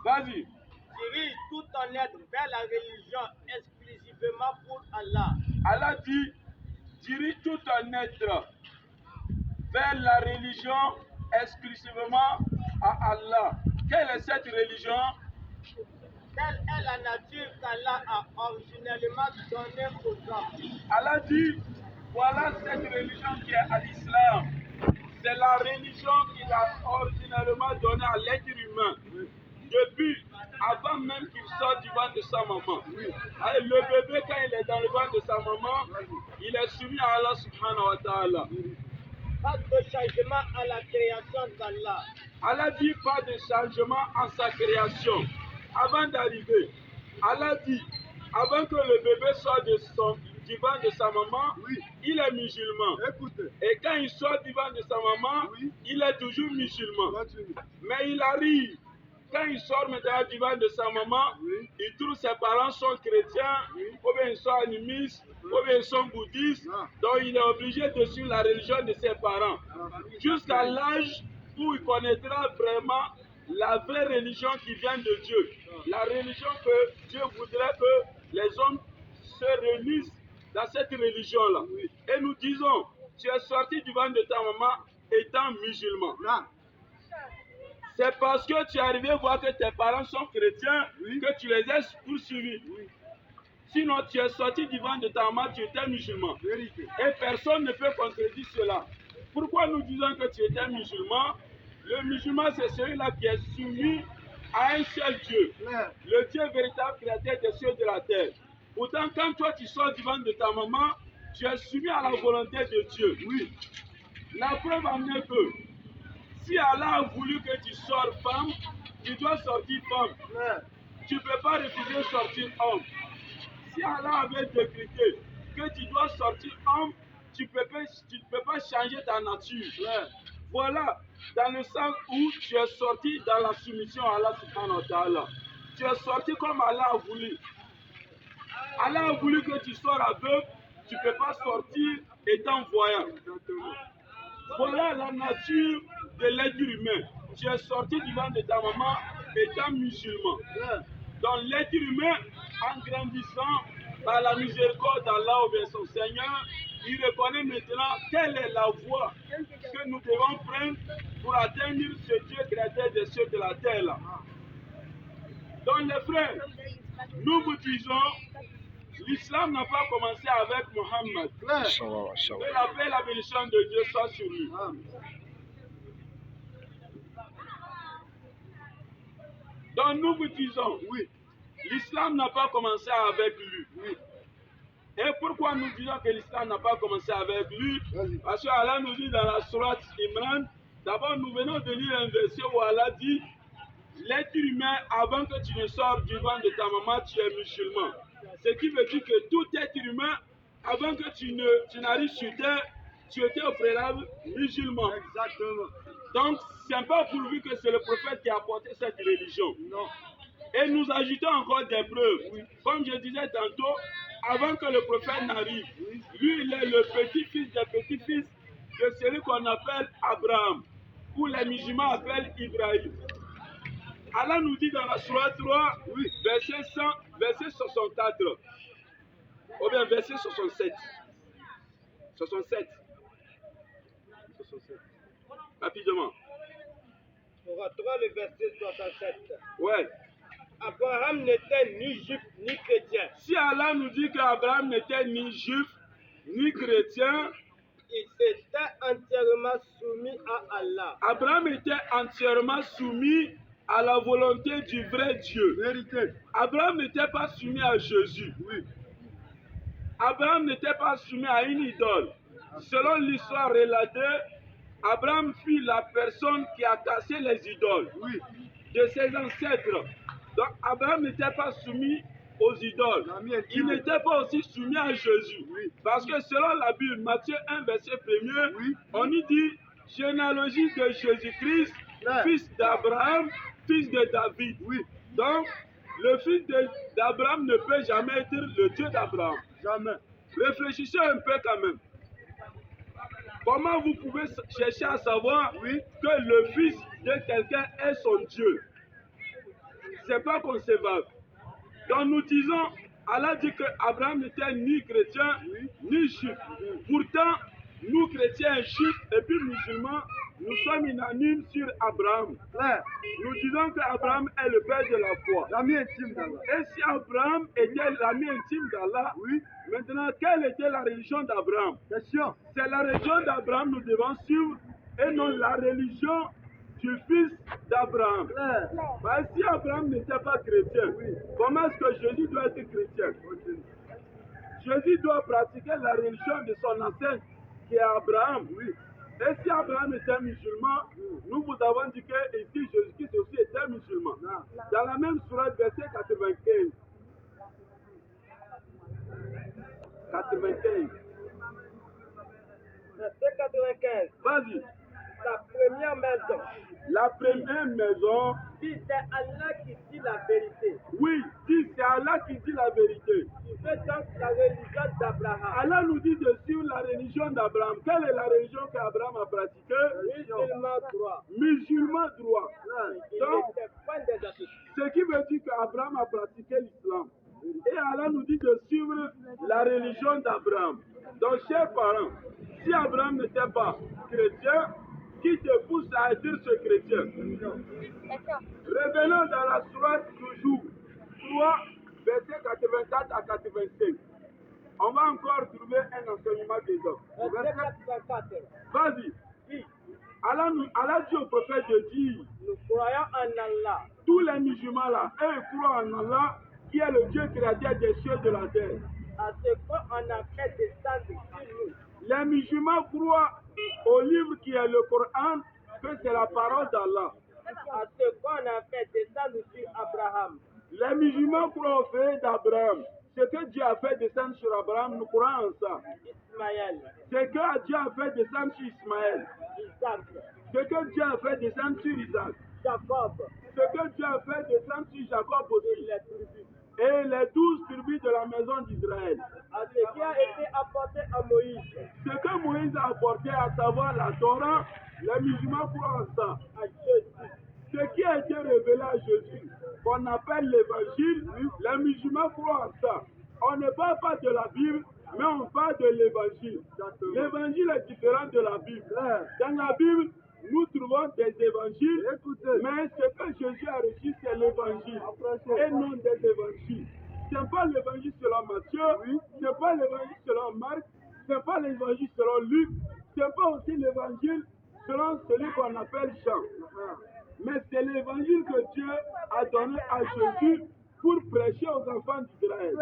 Vas-y. Dirige tout ton être vers la religion exclusivement pour Allah. Allah dit, dirige tout ton être vers la religion exclusivement à Allah. Quelle est cette religion? Telle est la nature qu'Allah a originellement donnée aux hommes. Allah dit, voilà cette religion qui est à l'islam. C'est la religion qu'il a originellement donnée à l'être humain. Depuis, avant même qu'il sorte du ventre de sa maman. Le bébé, quand il est dans le ventre de sa maman, il est soumis à Allah subhanahu wa ta'ala. Pas de changement à la création d'Allah. Allah dit pas de changement en sa création. Avant d'arriver, Allah dit, avant que le bébé sorte du ventre de sa maman, il est musulman. Et quand il sort du ventre de sa maman, il est toujours musulman. Mais il arrive, quand il sort maintenant du ventre de sa maman, il trouve ses parents sont chrétiens, ou bien ils sont animistes, ou bien ils sont bouddhistes. Donc il est obligé de suivre la religion de ses parents. Jusqu'à l'âge où il connaîtra vraiment la vraie religion qui vient de Dieu. La religion que Dieu voudrait que les hommes se réunissent dans cette religion-là. Et nous disons, tu es sorti du ventre de ta maman étant musulman. C'est parce que tu es arrivé voir que tes parents sont chrétiens que tu les as poursuivis. Sinon, tu es sorti du ventre de ta maman, tu étais musulman. Et personne ne peut contredire cela. Pourquoi nous disons que tu étais musulman? Le musulman, c'est celui-là qui est soumis à un seul Dieu. Le Dieu véritable créateur des cieux et de la terre. Pourtant, quand toi tu sors du ventre de ta maman, tu es soumis à la volonté de Dieu. La preuve en est que si Allah a voulu que tu sors femme, tu dois sortir femme. Tu ne peux pas refuser de sortir homme. Si Allah avait décrété que tu dois sortir homme, tu ne peux pas changer ta nature. Voilà, dans le sens où tu es sorti dans la soumission à Allah subhanahu wa ta'ala. Tu es sorti comme Allah a voulu. Allah a voulu que tu sois aveugle, tu ne peux pas sortir étant voyant. Voilà la nature de l'être humain. Tu es sorti du ventre de ta maman étant musulman. Donc l'être humain, en grandissant par la miséricorde d'Allah ou bien son Seigneur, il reconnaît maintenant quelle est la voie que nous devons prendre pour atteindre ce Dieu créateur des cieux et de la terre là. Donc les frères, nous vous disons, l'islam n'a pas commencé avec Mohammed. Que la paix et la bénédiction de Dieu soient sur lui. Donc nous vous disons, l'islam n'a pas commencé avec lui. Et pourquoi nous disons que l'islam n'a pas commencé avec lui? Parce que Allah nous dit dans la sourate Imran, d'abord nous venons de lire un verset où Allah dit, l'être humain, avant que tu ne sortes du ventre de ta maman, tu es musulman. Ce qui veut dire que tout être humain, avant que tu n'arrives sur terre, tu étais au préalable musulman. Exactement. Donc, ce n'est pas pourvu que c'est le prophète qui a apporté cette religion. Non. Et nous ajoutons encore des preuves. Comme je disais tantôt, avant que le prophète n'arrive, lui, il est le petit-fils des petits-fils de celui qu'on appelle Abraham, ou les musulmans appellent Ibrahim. Allah nous dit dans la sourate 3, verset 64, ou bien verset 67. 67. Rapidement. Sourate 3, le verset 67. Ouais. Abraham n'était ni juif ni chrétien. Si Allah nous dit qu'Abraham n'était ni juif ni chrétien, il était entièrement soumis à Allah. Abraham était entièrement soumis à la volonté du vrai Dieu. Vérité. Abraham n'était pas soumis à Jésus. Abraham n'était pas soumis à une idole. Selon l'histoire relatée, Abraham fut la personne qui a cassé les idoles de ses ancêtres. Donc Abraham n'était pas soumis aux idoles. Il n'était pas aussi soumis à Jésus. Parce que selon la Bible, Matthieu 1, verset 1er, on y dit généalogie de Jésus-Christ, fils d'Abraham, fils de David. Donc, le fils d'Abraham ne peut jamais être le Dieu d'Abraham. Jamais. Réfléchissez un peu quand même. Comment vous pouvez chercher à savoir que le fils de quelqu'un est son Dieu? c'est pas concevable. Donc nous disons, Allah dit que Abraham n'était ni chrétien, ni juif. Pourtant, nous chrétiens, juifs et puis musulmans, nous sommes unanimes sur Abraham. Nous disons qu'Abraham est le père de la foi. L'ami intime d'Allah. Et si Abraham était l'ami intime d'Allah, maintenant, quelle était la religion d'Abraham? Question. C'est la religion d'Abraham nous devons suivre et non la religion du fils d'Abraham. Si Abraham n'était pas chrétien, comment est-ce que Jésus doit être chrétien? Jésus doit pratiquer la religion de son ancêtre qui est Abraham. Et si Abraham était musulman, nous vous avons dit que ici Jésus-Christ aussi était musulman. Dans la même sourate, verset 95. 95. Verset 95. Vas-y. La première maison. La première maison. Si c'est Allah qui dit la vérité. Oui, si c'est Allah qui dit la vérité. C'est donc la religion d'Abraham. Allah nous dit de suivre la religion d'Abraham. Quelle est la religion qu'Abraham a pratiquée? Musulman droit. Musulman droit. Il Donc, n'était pas des associés. ce qui veut dire qu'Abraham a pratiqué l'islam. Et Allah nous dit de suivre la religion d'Abraham. Donc, chers parents, si Abraham n'était pas chrétien, qui te pousse à être ce chrétien? Revenons dans la sourate toujours 3, verset 84 à 85. On va encore trouver un enseignement dedans. Verset 84. Vas-y. Si Allah dit au prophète de dire, nous croyons en Allah, tous les musulmans là, eux croient en Allah, qui est le Dieu créateur des cieux et de la terre. à ce qu'on a fait descendre sur nous, Les musulmans croient au livre qui est le Coran, que c'est la parole d'Allah. à ce qu'on a fait descendre sur Abraham, Les musulmans croient au fait d'Abraham. Ce que Dieu a fait descendre sur Abraham, nous croyons en ça. Ismaël, Ce que Dieu a fait descendre sur Ismaël. Isaac, Ce que Dieu a fait descendre sur Isaac. Jacob, Ce que Dieu a fait descendre sur Jacob et aussi. les tribus, Et les 12 tribus de la maison d'Israël. à ce qui a été apporté à Moïse, Ce que Moïse a apporté, à savoir la Torah, les musulmans croient en ça. à Jésus, Ce qui a été révélé à Jésus, qu'on appelle l'évangile, les musulmans croient en ça. On ne parle pas de la Bible, mais on parle de l'évangile. L'évangile est différent de la Bible. Dans la Bible, nous trouvons des évangiles, mais ce que Jésus a reçu, c'est l'évangile, et non des évangiles. Ce n'est pas l'évangile selon Matthieu, ce n'est pas l'évangile selon Marc, ce n'est pas l'évangile selon Luc, ce n'est pas aussi l'évangile selon celui qu'on appelle Jean. Mais c'est l'évangile que Dieu a donné à Jésus pour prêcher aux enfants d'Israël.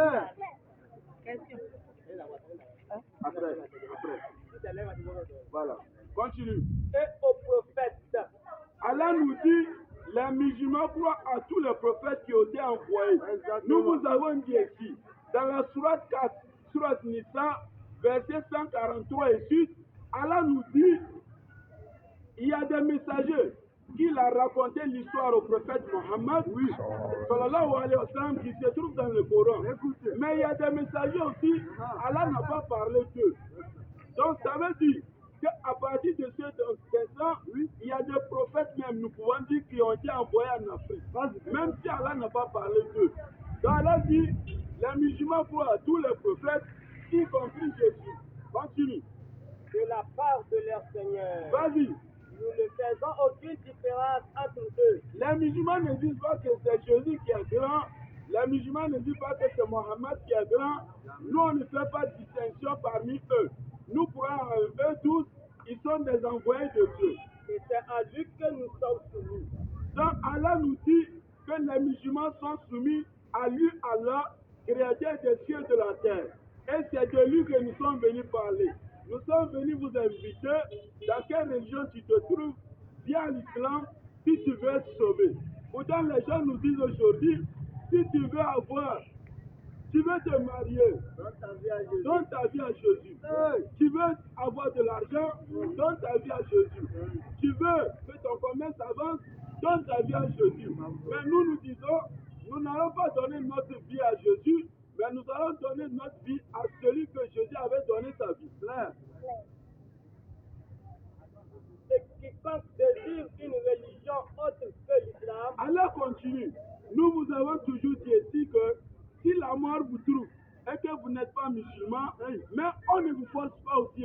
Après. Voilà. Continue. et aux prophètes, Allah nous dit, les musulmans croient à tous les prophètes qui ont été envoyés. Nous vous avons dit ici, dans la sourate 4, sourate Nisa, verset 143 et suite, Allah nous dit, il y a des messagers qu'il a raconté l'histoire au prophète Mohammed, sallallahu alayhi wa sallam, qui se trouve dans le Coran. Mais il y a des messagers aussi, Allah n'a pas parlé d'eux. Donc ça veut dire qu'à partir de ce instant, il y a des prophètes même, nous pouvons dire, qui ont été envoyés en Afrique. Même si Allah n'a pas parlé d'eux. Donc Allah dit, les musulmans croient à tous les prophètes, y compris Jésus. Continue. de la part de leur Seigneur. Vas-y. Nous ne faisons aucune différence entre eux. Les musulmans ne disent pas que c'est Jésus qui est grand. Les musulmans ne disent pas que c'est Mohammed qui est grand. Nous, on ne fait pas de distinction parmi eux. Nous croyons en eux tous. Ils sont des envoyés de Dieu. Et c'est à lui que nous sommes soumis. Donc Allah nous dit que les musulmans sont soumis à lui, Allah, créateur des cieux et de la terre. Et c'est de lui que nous sommes venus parler. Nous sommes venus vous inviter dans quelle religion tu te trouves, viens à l'islam si tu veux être sauvé. Pourtant les gens nous disent aujourd'hui, si tu veux avoir, tu veux te marier, donne ta vie à Jésus. Tu veux avoir de l'argent, donne ta vie à Jésus. Tu veux que ton commerce avance, donne ta vie à Jésus. Mais nous disons, nous n'allons pas donner notre vie à Jésus, mais nous allons donner notre vie à celui que Jésus avait donné sa vie. Et quiconque désire une religion autre que l'islam, Allah continue. Nous vous avons toujours dit ici que si la mort vous trouve et que vous n'êtes pas musulman, mais on ne vous force pas aussi,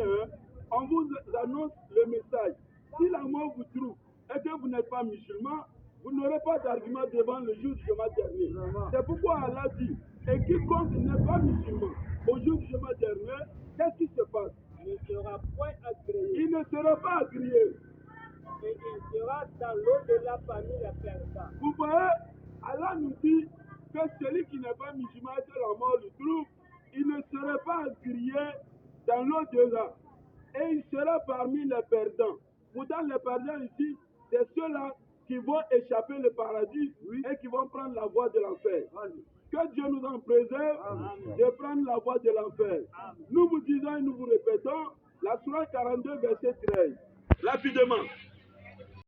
on vous annonce le message. Si la mort vous trouve et que vous n'êtes pas musulman, vous n'aurez pas d'argument devant le jour du jugement dernier. C'est pourquoi Allah dit, et quiconque n'est pas musulman au jour du jugement dernier, qu'est-ce qui se passe? Il ne sera point agréé. Il ne sera pas agréé. Et il sera dans l'au-delà parmi les perdants. Vous voyez, Allah nous dit que celui qui n'est pas musulman et que la mort le trouve, il ne sera pas agréé dans l'au-delà. Et il sera parmi les perdants. Pourtant, les perdants ici, c'est ceux-là qui vont échapper le paradis et qui vont prendre la voie de l'enfer. Que Dieu nous en préserve de prendre la voie de l'enfer. Nous vous disons et nous vous répétons, la Sourate 42, verset 13. Rapidement.